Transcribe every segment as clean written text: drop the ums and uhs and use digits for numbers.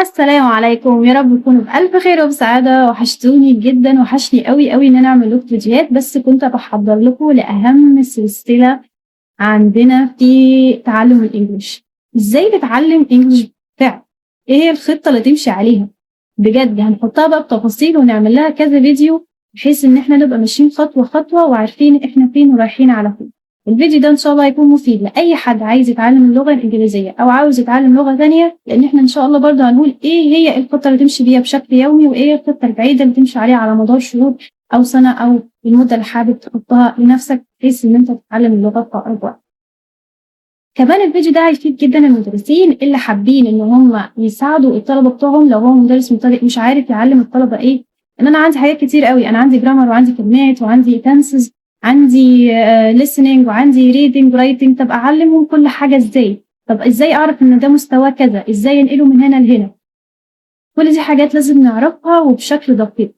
السلام عليكم، يا رب تكونوا بألف خير وبسعادة. وحشتوني جدا، وحشني قوي قوي ان انا اعمل لكم فيديوهات، بس كنت بحضر لكم لأهم سلسلة عندنا في تعلم الانجليش. ازاي نتعلم انجليش فعلا؟ ايه هي الخطة اللي تمشي عليها؟ بجد هنحطها بقى بتفاصيل ونعمل لها كذا فيديو، بحيث ان احنا نبقى ماشيين خطوة خطوة وعارفين احنا فين ورايحين على فين. الفيديو ده ان شاء الله هيكون مفيد لاي حد عايز يتعلم اللغة الانجليزية او عاوز يتعلم لغة ثانية، لان احنا ان شاء الله برضه هنقول ايه هي الخطة اللي تمشي بيها بشكل يومي، وايه هي الخطة البعيدة اللي تمشي عليها على مدار شهور او سنة، او المدة اللي حابب تحطها لنفسك بحيث ان انت تتعلم اللغة في اقرب وقت. كمان الفيديو ده هيفيد جدا المدرسين اللي حابين ان هم يساعدوا الطلبه بتوعهم، لو هو مدرس مبتدئ مش عارف يعلم الطلبه ايه. ان انا عندي حاجات كتير قوي، انا عندي جرامر وعندي كلمات وعندي تنسز، عندي listening وعندي reading writing. طب اعلمهم كل حاجه ازاي؟ طب ازاي اعرف ان ده مستوى كذا؟ ازاي انقله من هنا لهنا؟ كل دي حاجات لازم نعرفها وبشكل دقيق.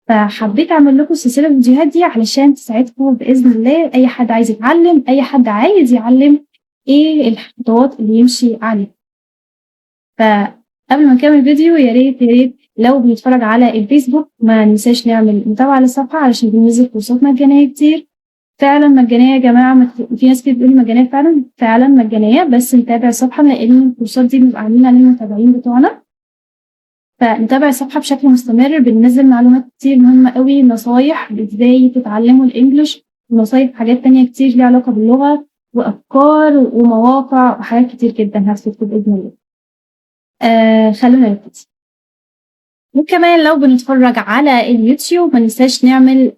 فحبيت اعمل لكم سلسله الفيديوهات دي علشان تساعدكم باذن الله، اي حد عايز يتعلم، اي حد عايز يعلم ايه الخطوات اللي يمشي عليها. فقبل ما نكمل الفيديو، يا ريت يا ريت لو بنتفرج على الفيسبوك ما ننساش نعمل متابعه للصفحه، علشان بننزل كورسات مجانيه كتير. فعلا مجانيه يا جماعه، في ناس كتير بتقول مجانيه، فعلا فعلا مجانيه، بس نتابع الصفحه لان الكورسات دي بنبقى عاملين عليها المتابعين بتوعنا. فنتابع الصفحه بشكل مستمر، بننزل معلومات كتير مهمه قوي، نصايح ازاي تتعلموا الانجليش، ونصايح حاجات تانية كتير ليها علاقه باللغه، وافكار ومواقع وحاجات كتير جدا هتفيدكم باذن الله. خلونا نبتدي. وكمان لو بنتفرج على اليوتيوب ما ننساش نعمل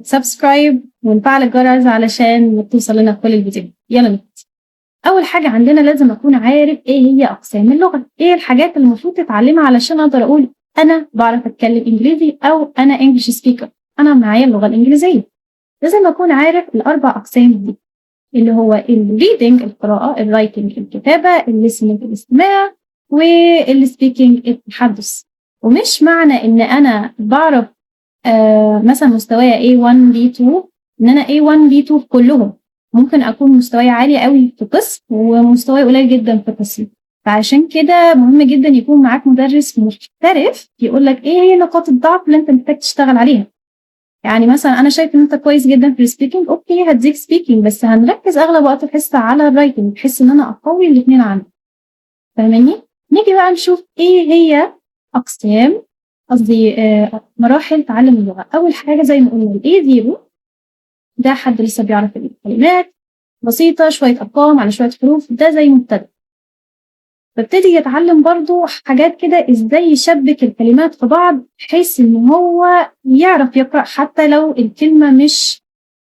سبسكرايب ونفعل الجرس علشان توصل لنا كل الفيديوهات. يلا نبتدي. اول حاجه عندنا لازم اكون عارف ايه هي اقسام اللغه، ايه الحاجات اللي المفروض تتعلمها علشان اقدر اقول انا بعرف اتكلم انجليزي، او انا انجلش سبيكر، انا معايا اللغه الانجليزيه. لازم اكون عارف الاربع اقسام دي، اللي هو الريدنج القراءه، الرايتنج الكتابه، الليسننج الاستماع، والسبيكينج التحدث. ومش معنى ان انا بعرف مثلا مستوايا A1 B2 ان انا A1 B2 في كلهم. ممكن اكون مستواي عالي قوي في قسم ومستواي قليل جدا في قسم. فعشان كده مهم جدا يكون معاك مدرس محترف يقول لك ايه هي نقاط الضعف اللي انت محتاج تشتغل عليها. يعني مثلا انا شايف ان انت كويس جدا في السبيكينج، اوكي هديك سبيكينج، بس هنركز اغلب وقت الحصه على الرايتنج بحيث ان انا اقوي الاثنين عندي. فاهماني؟ نيجي بقى نشوف ايه هي اقسام، قصدي مراحل تعلم اللغه. اول حاجه زي ما قلنا الاي 0، ده حد لسه بيعرف الكلمات بسيطه، شويه ارقام على شويه حروف، ده زي مبتدئ. ببتدي يتعلم برضو حاجات كده ازاي يشبك الكلمات في بعض بحيث ان هو يعرف يقرأ حتى لو الكلمة مش